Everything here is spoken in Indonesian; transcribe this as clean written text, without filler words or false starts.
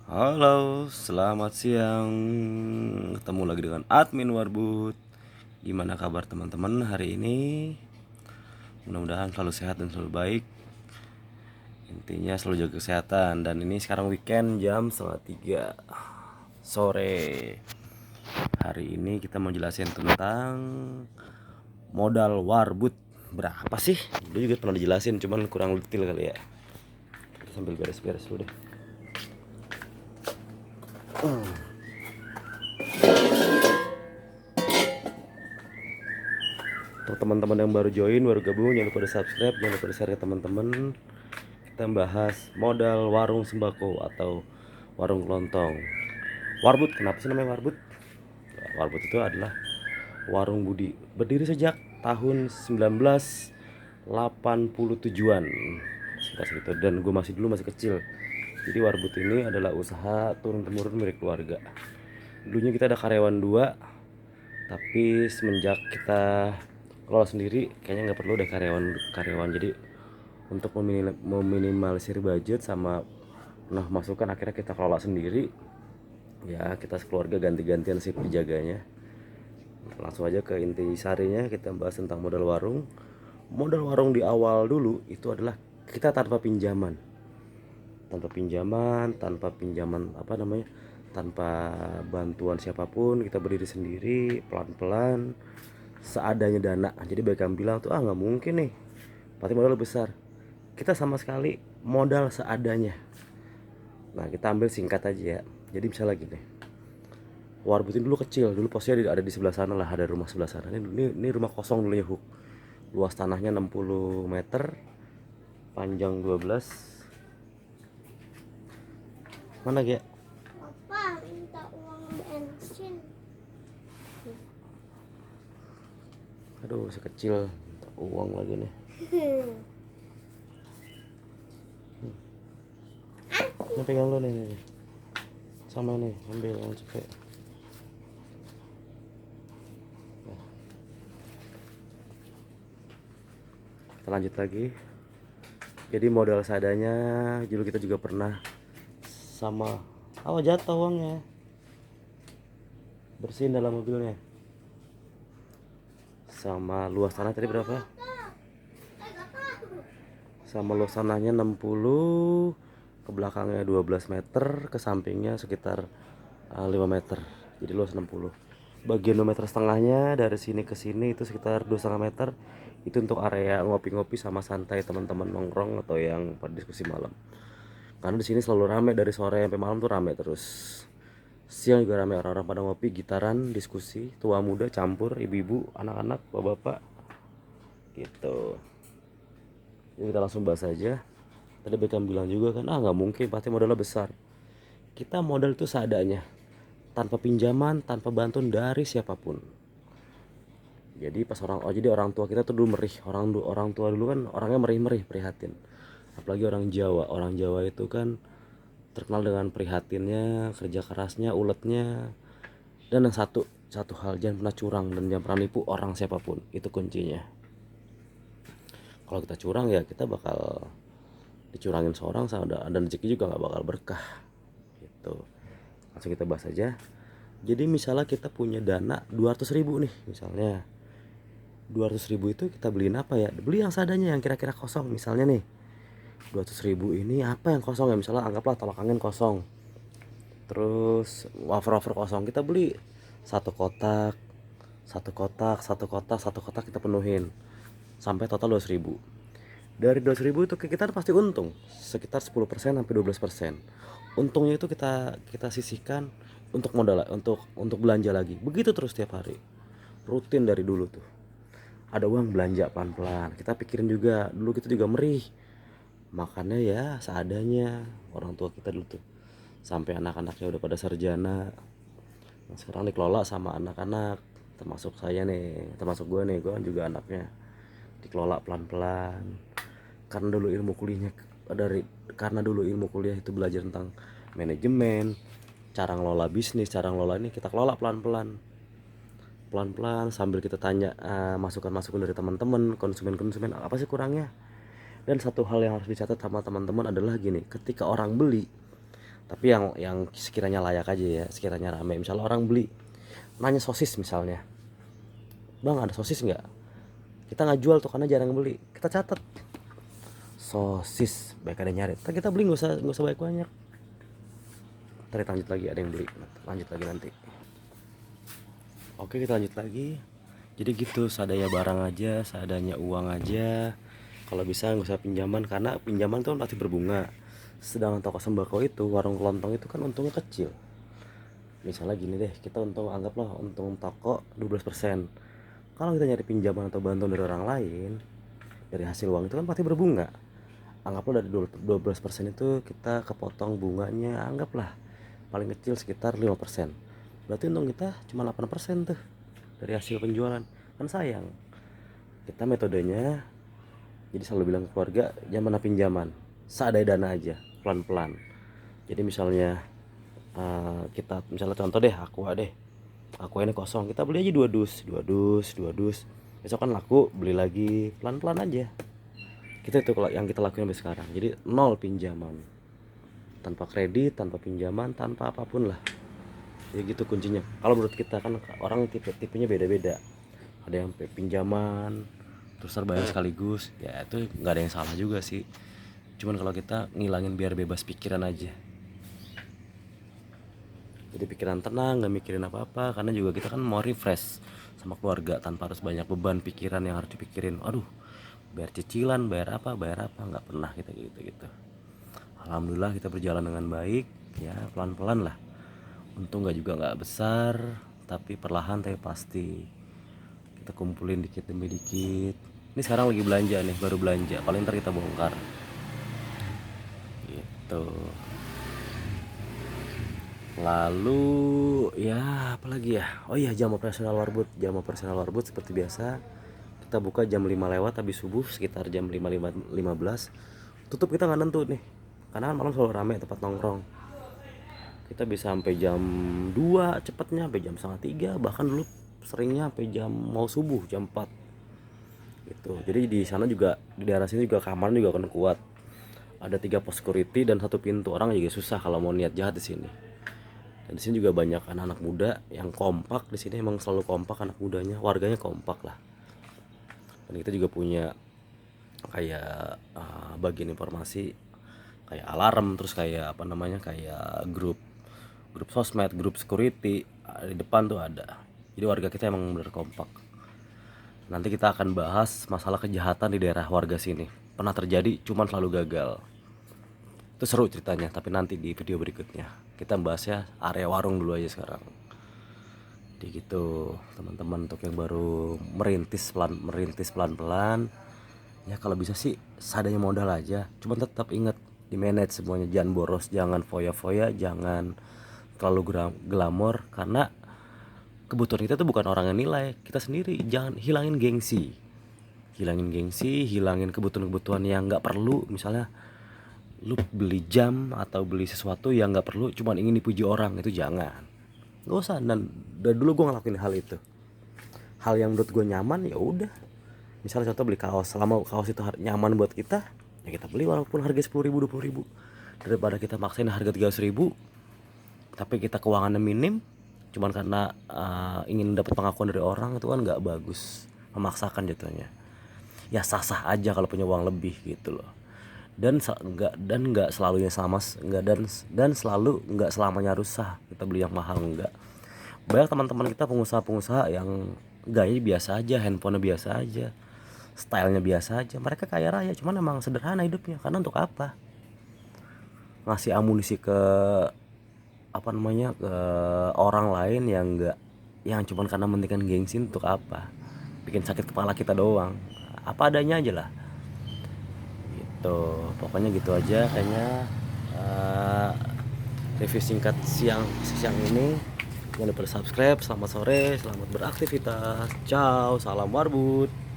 Halo, selamat siang. Ketemu lagi dengan admin Warbut. Gimana kabar teman-teman hari ini? Mudah-mudahan selalu sehat dan selalu baik. Intinya selalu jaga kesehatan. Dan ini sekarang weekend jam 2:30 sore. Hari ini kita mau jelasin tentang modal Warbut. Berapa sih? Dulu juga pernah dijelasin, cuman kurang detail kali ya. Kita sambil beres-beres dulu deh. Untuk teman-teman yang baru join, baru gabung, jangan lupa di subscribe, jangan lupa di share ke teman-teman. Kita bahas modal warung sembako atau warung kelontong. Warbut, kenapa sih namanya Warbut? Warbut itu adalah warung budi, berdiri sejak tahun 1987-an sekitar segitu, dan gue masih kecil. Jadi Warbut ini adalah usaha turun temurun milik keluarga. Dulunya kita ada karyawan 2, tapi semenjak kita kelola sendiri kayaknya nggak perlu deh karyawan. Jadi untuk meminimalisir budget sama masukan, akhirnya kita kelola sendiri. Ya kita sekeluarga ganti-gantian sih penjaganya. Langsung aja ke inti sarinya, kita bahas tentang modal warung. Modal warung di awal dulu itu adalah kita tanpa pinjaman apa namanya, tanpa bantuan siapapun, kita berdiri sendiri pelan-pelan seadanya dana. Jadi baik yang bilang tuh nggak mungkin nih, pasti modal besar. Kita sama sekali modal seadanya. Nah kita ambil singkat aja ya. Jadi misalnya gini, Warbut ini dulu kecil, dulu posnya ada di sebelah sana lah, ada rumah sebelah sana. Ini rumah kosong dulunya, Hook. Luas tanahnya 60 meter, panjang 12. Mana ya? Papa minta uang bensin. Aduh, sekecil minta uang lagi nih. Ini pegang lo nih. Sama nih, ambil yang cepet. Kita lanjut lagi. Jadi modal seadanya, dulu kita juga pernah sama. Jatuh uangnya. Bersihin dalam mobilnya. Sama luas tanah tadi berapa? Sama luas tanahnya 60, ke belakangnya 12 meter, ke sampingnya sekitar 5 meter. Jadi luas 60. Bagian 2 meter setengahnya dari sini ke sini itu sekitar 2,5 meter. Itu untuk area ngopi-ngopi sama santai teman-teman nongkrong atau yang pada diskusi malam. Karena di sini selalu rame, dari sore sampai malam tuh rame terus. Siang juga rame, orang-orang pada ngopi, gitaran, diskusi, tua muda campur, ibu-ibu, anak-anak, bapak-bapak gitu. Jadi kita langsung bahas aja. Tadi Beckham bilang juga kan, nggak mungkin, pasti modalnya besar. Kita modal itu seadanya, tanpa pinjaman, tanpa bantuan dari siapapun. Jadi jadi orang tua kita tuh dulu merih, orang tua dulu kan orangnya merih prihatin. Apalagi orang Jawa itu kan terkenal dengan prihatinnya, kerja kerasnya, uletnya. Dan yang satu hal, jangan pernah curang dan jangan pernah nipu orang siapapun. Itu kuncinya. Kalau kita curang ya kita bakal dicurangin seorang, dan rezeki juga nggak bakal berkah gitu. Langsung kita bahas aja. Jadi misalnya kita punya dana 200.000 nih, misalnya 200.000 itu kita beliin apa ya? Beli yang seadanya, yang kira-kira kosong. Misalnya nih 200.000 ini apa yang kosong ya? Misalnya anggaplah tolak angin kosong, terus wafer kosong. Kita beli satu kotak, satu kotak kita penuhin sampai total 200.000. Dari 200.000 itu kita pasti untung sekitar 10% sampai 12%. Untungnya itu kita sisihkan untuk modal, untuk belanja lagi. Begitu terus tiap hari, rutin dari dulu tuh. Ada uang belanja pelan-pelan. Kita pikirin juga, dulu kita juga merih, makannya ya seadanya. Orang tua kita dulu tuh sampai anak-anaknya udah pada sarjana. Nah, sekarang dikelola sama anak-anak, termasuk saya nih, termasuk gue nih, gue kan juga anaknya. Dikelola pelan-pelan. Karena dulu ilmu kuliah itu belajar tentang manajemen, cara ngelola bisnis, cara ngelola ini, kita kelola pelan-pelan sambil kita tanya masukan-masukan dari teman-teman, konsumen apa sih kurangnya. Dan satu hal yang harus dicatat sama teman-teman adalah gini, ketika orang beli, Tapi yang sekiranya layak aja ya, sekiranya rame. Misalnya orang beli nanya sosis misalnya, bang ada sosis nggak, kita nggak jual tuh karena jarang beli, kita catat sosis baik ada nyari, kita beli, nggak usah banyak banyak. Ntar kita lanjut lagi, ada yang beli, lanjut lagi nanti. Oke, kita lanjut lagi. Jadi gitu, seadanya barang aja, seadanya uang aja. Kalau bisa nggak usah pinjaman, karena pinjaman tuh pasti berbunga. Sedangkan toko sembako itu, warung kelontong itu kan untungnya kecil. Misalnya gini deh, kita anggaplah untung toko 12%. Kalau kita nyari pinjaman atau bantuan dari orang lain, dari hasil uang itu kan pasti berbunga. Anggaplah dari 12% itu kita kepotong bunganya, anggaplah paling kecil sekitar 5%. Berarti untung kita cuma 8% tuh dari hasil penjualan. Kan sayang. Kita metodenya, jadi selalu bilang ke keluarga, jangan pernah pinjaman, seadanya dana aja, pelan-pelan. Jadi misalnya kita misalnya contoh deh, aku ini kosong, kita beli aja 2 dus. Besok kan laku, beli lagi, pelan-pelan aja. Kita itu yang kita lakuin sampai sekarang. Jadi 0 pinjaman, tanpa kredit, tanpa pinjaman, tanpa apapun lah. Ya gitu kuncinya. Kalau menurut kita kan orang tipenya beda-beda. Ada yang pinjaman terus terbayar sekaligus, ya itu nggak ada yang salah juga sih. Cuman kalau kita ngilangin biar bebas pikiran aja. Jadi pikiran tenang, nggak mikirin apa-apa, karena juga kita kan mau refresh sama keluarga tanpa harus banyak beban pikiran yang harus dipikirin. Aduh, bayar cicilan, bayar apa, nggak pernah kita gitu. Alhamdulillah kita berjalan dengan baik, ya pelan-pelan lah. Untung nggak besar, tapi perlahan tapi pasti. Kita kumpulin dikit demi dikit. Ini sekarang lagi belanja nih, baru belanja. Paling ntar kita bongkar. Gitu. Lalu ya apalagi ya? Oh iya, jam operasional Warbut seperti biasa. Kita buka jam 5 lewat habis subuh, sekitar jam 5.15. Tutup kita nggak nentu nih, karena malam selalu rame tempat nongkrong. Kita bisa sampai jam 2 cepatnya, sampai jam setengah 3, bahkan dulu seringnya sampai jam mau subuh jam 4 gitu. Jadi di sana juga, di daerah sini juga keamanan juga kan kuat. Ada 3 pos security dan 1 pintu. Orang juga susah kalau mau niat jahat di sini. Dan di sini juga banyak anak-anak muda yang kompak. Di sini emang selalu kompak anak mudanya, warganya kompak lah. Dan kita juga punya kayak bagian informasi kayak alarm, terus kayak apa namanya, kayak grup sosmed, grup security di depan tuh ada. Jadi warga kita emang bener kompak. Nanti kita akan bahas masalah kejahatan di daerah warga sini. Pernah terjadi, cuman selalu gagal. Itu seru ceritanya, tapi nanti di video berikutnya. Kita bahasnya area warung dulu aja sekarang. Jadi gitu teman-teman, untuk yang baru merintis pelan-pelan, ya kalau bisa sih seadanya modal aja. Cuman tetap ingat, di manage semuanya, jangan boros, jangan foya-foya, jangan terlalu glamor, karena kebutuhan kita tuh bukan orang yang nilai, kita sendiri. Jangan hilangin gengsi, hilangin kebutuhan yang nggak perlu. Misalnya lu beli jam atau beli sesuatu yang nggak perlu, cuman ingin dipuji orang, itu jangan, nggak usah. Dan dari dulu gue ngelakuin hal itu, hal yang menurut gue nyaman, ya udah. Misalnya contoh beli kaos, selama kaos itu nyaman buat kita, ya kita beli walaupun harga 10.000, 20.000, daripada kita maksain harga 300.000 tapi kita keuangannya minim cuman karena ingin dapat pengakuan dari orang. Itu kan nggak bagus, memaksakan jatuhnya. Ya sah-sah aja kalau punya uang lebih gitu loh. Dan nggak selalunya sama, dan selalu nggak selamanya harus sah kita beli yang mahal, enggak. Banyak teman-teman kita pengusaha yang gayanya biasa aja, handphonenya biasa aja, stylenya biasa aja, mereka kaya raya, cuman emang sederhana hidupnya. Karena untuk apa ngasih amunisi ke apa namanya, ke orang lain yang cuman karena mentingkan gengsi? Untuk apa? Bikin sakit kepala kita doang. Apa adanya aja lah gitu. Pokoknya gitu aja kayaknya review singkat siang ini. Jangan lupa subscribe. Selamat sore, selamat beraktivitas. Ciao, salam Warbut.